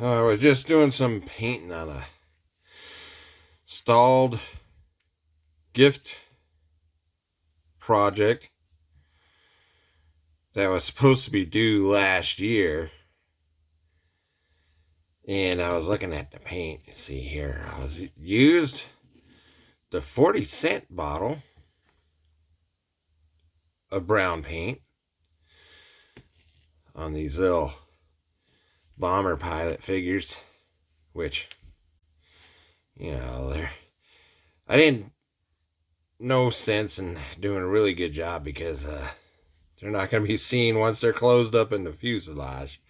I was just doing some painting on a stalled gift project that was supposed to be due last year. And I was looking at the paint. You see here, I was used the 40-cent bottle of brown paint on these little bomber pilot figures, which, you know, I didn't no sense in doing a really good job because they're not going to be seen once they're closed up in the fuselage.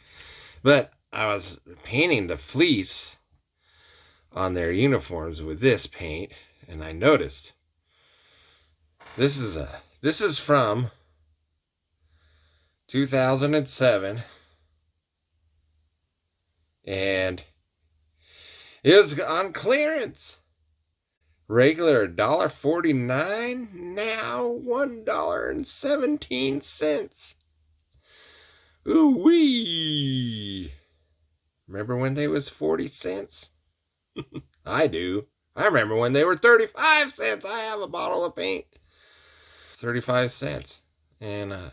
But I was painting the fleece on their uniforms with this paint, and I noticed this is from 2007, and it was on clearance. Regular $1.49, now $1.17. Ooh-wee. Remember when they was 40 cents? I do. I remember when they were 35 cents. I have a bottle of paint. 35 cents. And I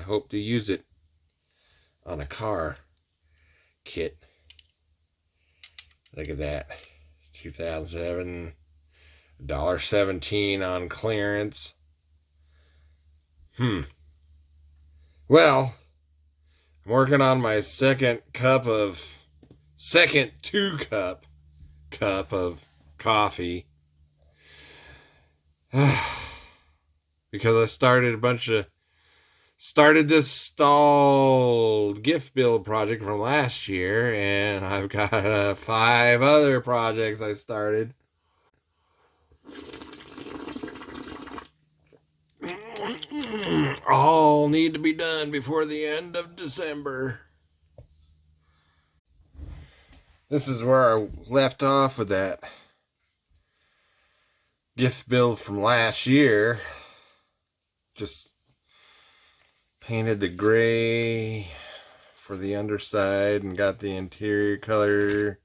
hope to use it on a car kit. Look at that. 2007, $1.17 on clearance. Well, I'm working on my second 2-cup of coffee. Because I started this stalled gift build project from last year, and I've got 5 other projects I started. All need to be done before the end of December. This is where I left off with that gift build from last year. Just painted the gray for the underside and got the interior color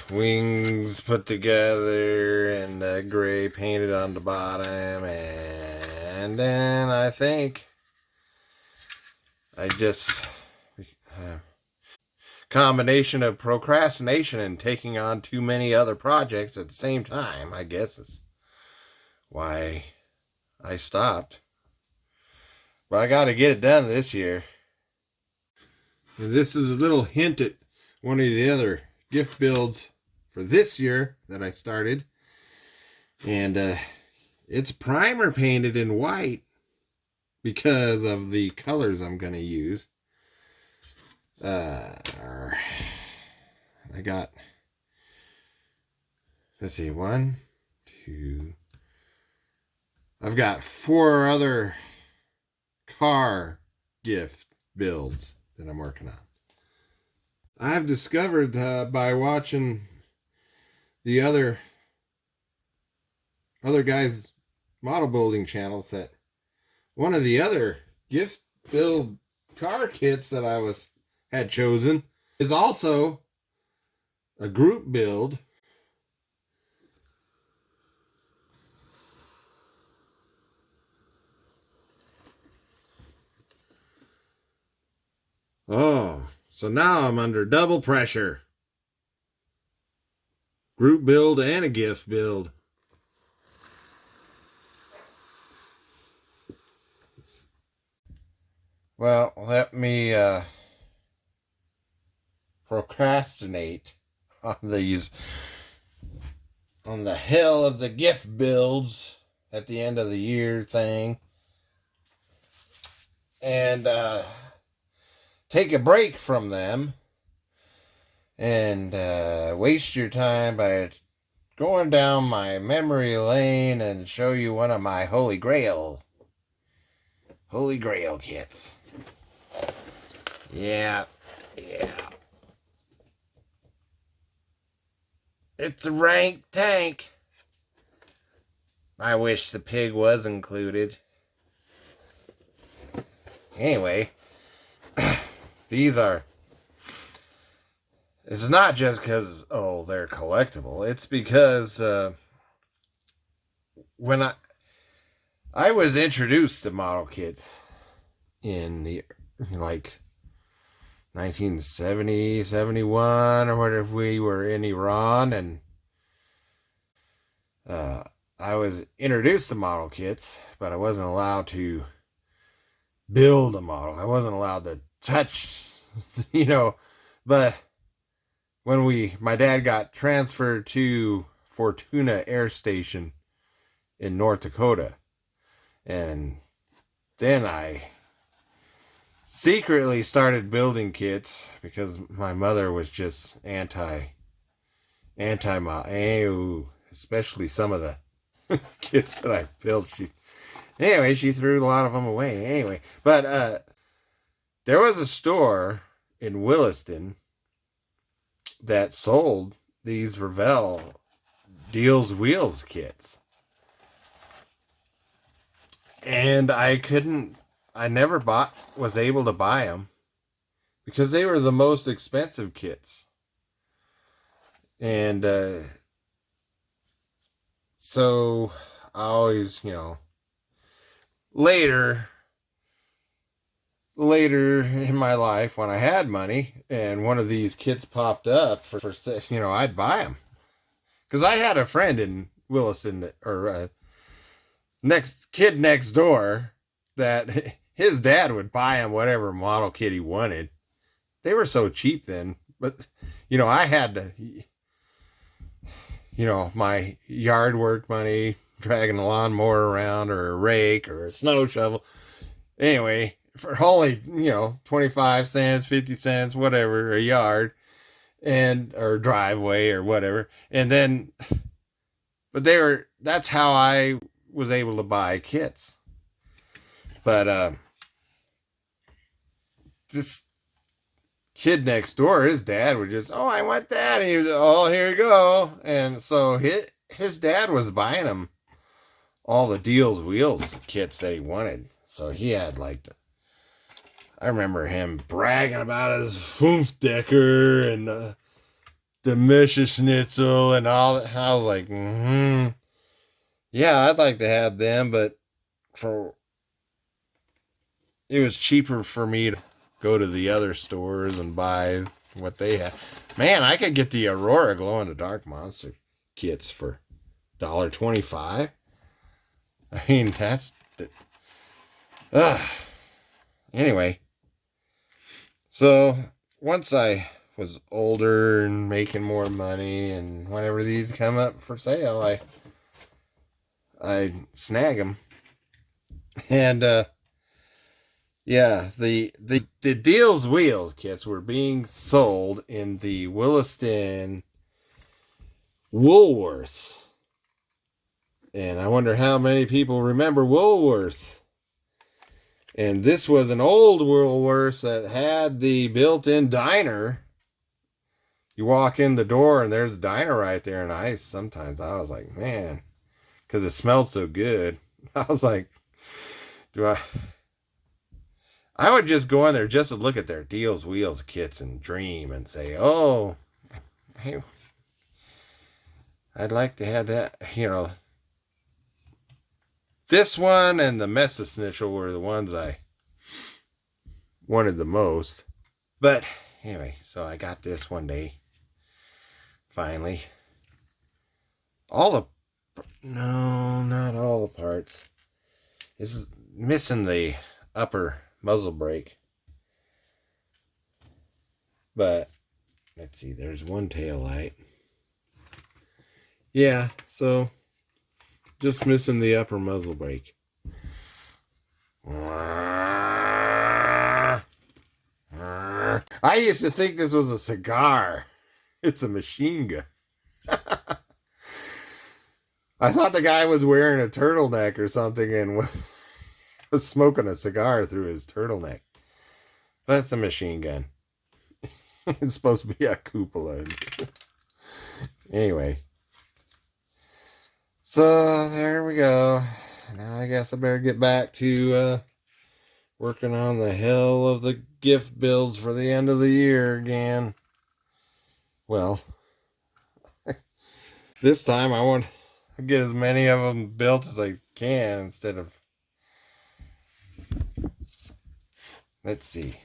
wings put together and the gray painted on the bottom, and then I think I just combination of procrastination and taking on too many other projects at the same time, I guess is why I stopped. But I got to get it done this year. And this is a little hint at one of the other gift builds for this year that I started. And it's primer painted in white because of the colors I'm going to use. I got, let's see, 1, 2, I've got 4 other car gift builds that I'm working on. I've discovered by watching the other guys' model building channels that one of the other gift build car kits that I had chosen is also a group build. Oh, so now I'm under double pressure. Group build and a gift build. Well, let me procrastinate on the hell of the gift builds at the end of the year thing, and take a break from them and waste your time by going down my memory lane and show you one of my Holy Grail kits. Yeah. It's a rank tank. I wish the pig was included. Anyway, these are It's not just because, oh, they're collectible. It's because when I was introduced to model kits in the, like, 1970, 71, or whatever, we were in Iran, and I was introduced to model kits, but I wasn't allowed to build a model. I wasn't allowed to touch, but when my dad got transferred to Fortuna Air Station in North Dakota, and then I secretly started building kits because my mother was just anti especially some of the kits that I built. She threw a lot of them away anyway. But there was a store in Williston that sold these Revell Deals Wheels kits. And I never was able to buy them because they were the most expensive kits. And so I always, later in my life, when I had money and one of these kits popped up for I'd buy them. Because I had a friend in Williston next door that his dad would buy him whatever model kit he wanted. They were so cheap then, but I had to, my yard work money, dragging a lawnmower around or a rake or a snow shovel. Anyway, for only, 25 cents, 50 cents, whatever, a yard or driveway or whatever. And then, but that's how I was able to buy kits. But this kid next door, his dad would just, oh, I want that. And he was, oh, here you go. And so his dad was buying him all the Deals Wheels kits that he wanted. So he had I remember him bragging about his Fünfdecker and the Messerschnitzel and all that. I was like, yeah, I'd like to have them, but it was cheaper for me to go to the other stores and buy what they had. Man, I could get the Aurora glow-in-the-dark monster kits for $1.25. I mean, that's anyway. So once I was older and making more money, and whenever these come up for sale, I snag them. And yeah, the Deals Wheels kits were being sold in the Williston Woolworths. And I wonder how many people remember Woolworths. And this was an old Woolworths that had the built-in diner. You walk in the door and there's a diner right there. And sometimes I was like, man, because it smelled so good. I was like, I would just go in there just to look at their Deals Wheels kits and dream and say, oh, hey, I'd like to have that, This one and the Messerschnitzel were the ones I wanted the most. But anyway, so I got this one day. Finally. No, not all the parts. It's missing the upper muzzle brake. But let's see, there's one tail light. Yeah, so just missing the upper muzzle brake. I used to think this was a cigar. It's a machine gun. I thought the guy was wearing a turtleneck or something and was smoking a cigar through his turtleneck. That's a machine gun. It's supposed to be a cupola. Anyway. So, there we go. Now I guess I better get back to working on the hell of the gift builds for the end of the year again. Well, this time I want to get as many of them built as I can instead of... Let's see.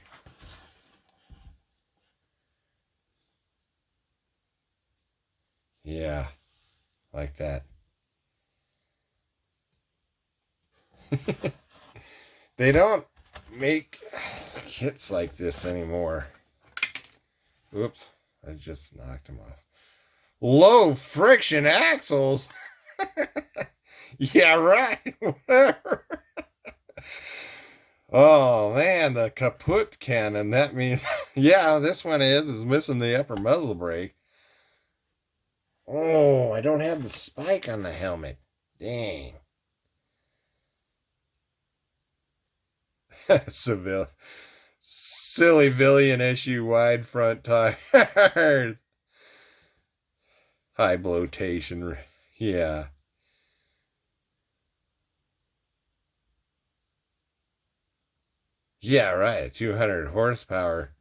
Yeah, like that. They don't make kits like this anymore. Oops, I just knocked them off. Low friction axles? Yeah, right. Whatever. Oh man, the kaput cannon. That means, yeah, this one is missing the upper muzzle brake. Oh, I don't have the spike on the helmet. Dang. Silly villain issue wide front tires. High bloatation. Yeah. Yeah, right. 200 horsepower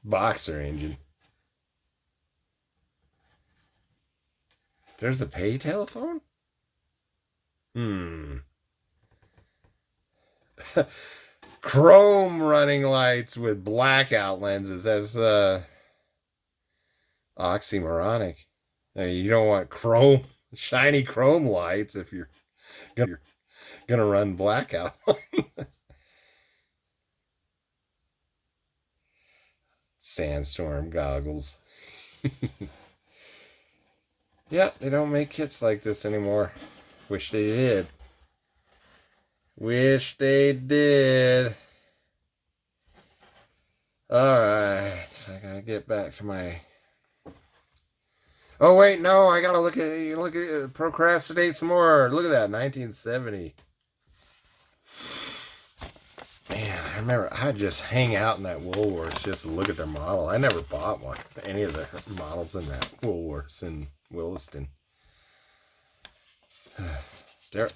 boxer engine. There's a pay telephone? Chrome running lights with blackout lenses. That's oxymoronic. You don't want chrome, shiny chrome lights if you're gonna run blackout. Sandstorm goggles. Yeah, they don't make kits like this anymore. Wish they did. Wish they did. Alright, I gotta get back to my... Oh wait, no, I gotta look at procrastinate some more. Look at that, 1970. Man, I remember I'd just hang out in that Woolworths just to look at their model. I never bought one, any of the models in that Woolworths in Williston. There,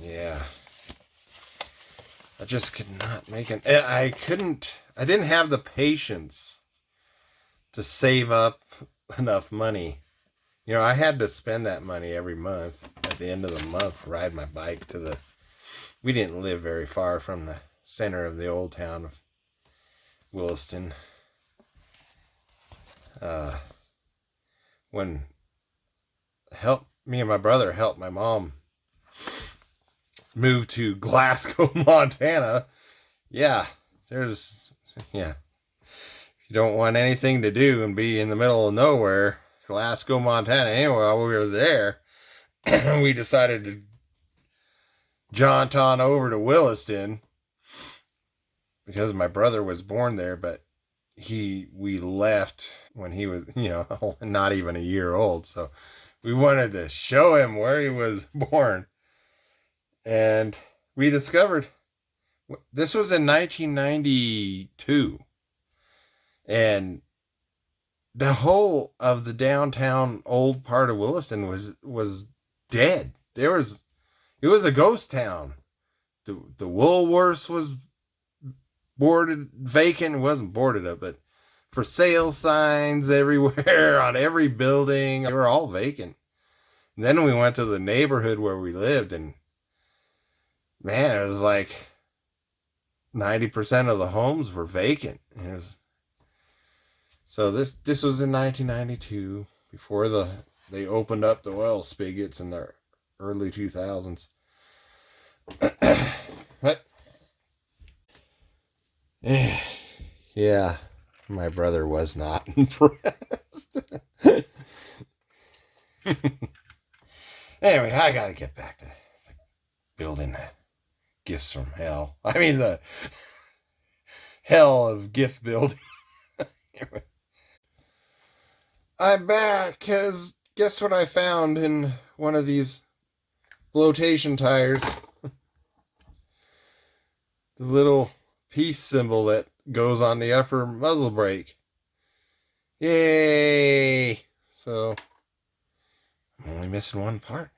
yeah. I just could not make it. I didn't have the patience to save up enough money. You know, I had to spend that money every month. At the end of the month, ride my bike to the... We didn't live very far from the center of the old town of Williston. When me and my brother helped my mom move to Glasgow, Montana. Yeah, if you don't want anything to do and be in the middle of nowhere, Glasgow, Montana. Anyway, while we were there, we decided to jaunt on over to Williston because my brother was born there, but we left when he was, not even a year old. So we wanted to show him where he was born. And we discovered this was in 1992. And the whole of the downtown old part of Williston was dead. It was a ghost town. The Woolworths was vacant. It wasn't boarded up, but for sale signs everywhere on every building. They were all vacant. And then we went to the neighborhood where we lived, and man, it was like 90% of the homes were vacant. So this was in 1992, before they opened up the oil spigots in the early 2000s. But yeah, my brother was not impressed. Anyway, I gotta get back to building gifts from hell. I mean, the hell of gift building. I'm back, because guess what I found in one of these flotation tires? The little peace symbol that goes on the upper muzzle brake. Yay! So, I'm only missing one part.